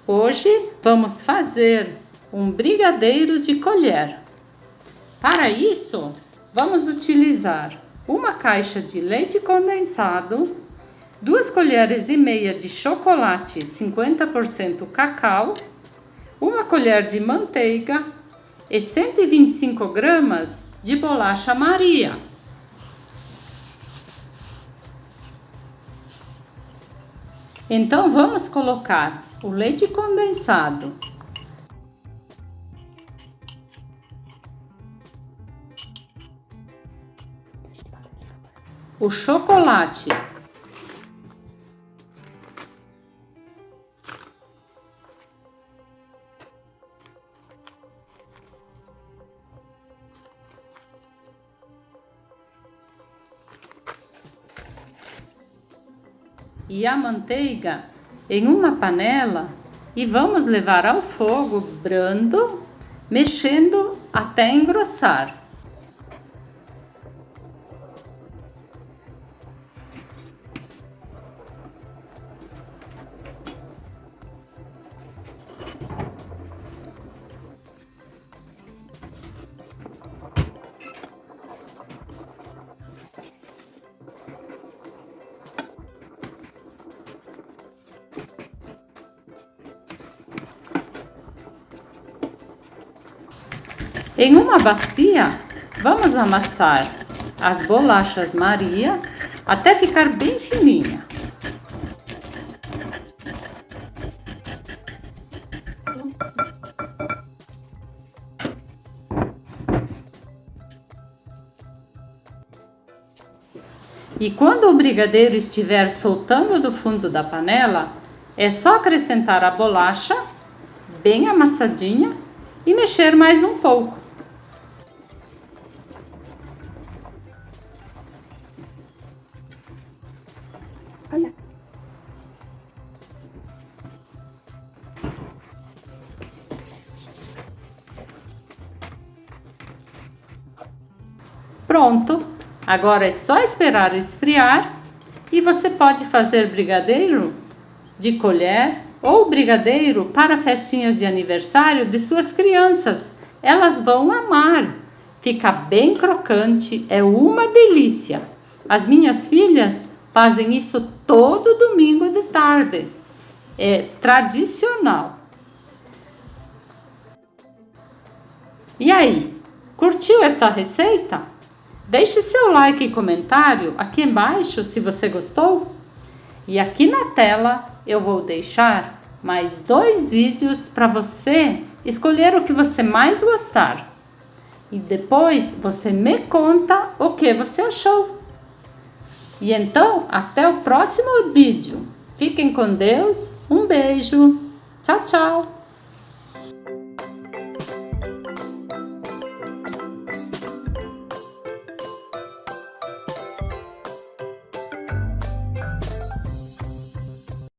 Hoje vamos fazer um brigadeiro de colher. Para isso, vamos utilizar uma caixa de leite condensado, 2 colheres e meia de chocolate 50% cacau, 1 colher de manteiga e 125 gramas de bolacha Maria. Então vamos colocar o leite condensado, o chocolate, e a manteiga em uma panela e vamos levar ao fogo brando, mexendo até engrossar. Em uma bacia, vamos amassar as bolachas Maria até ficar bem fininha. E quando o brigadeiro estiver soltando do fundo da panela, é só acrescentar a bolacha bem amassadinha e mexer mais um pouco. Olha. Pronto! Agora é só esperar esfriar e você pode fazer brigadeiro de colher ou brigadeiro para festinhas de aniversário de suas crianças. Elas vão amar. Fica bem crocante, é uma delícia. As minhas filhas fazem isso todo domingo de tarde. É tradicional. E aí, curtiu esta receita? Deixe seu like e comentário aqui embaixo se você gostou. E aqui na tela eu vou deixar mais 2 vídeos para você escolher o que você mais gostar. E depois você me conta o que você achou. E então, até o próximo vídeo. Fiquem com Deus. Um beijo. Tchau, tchau.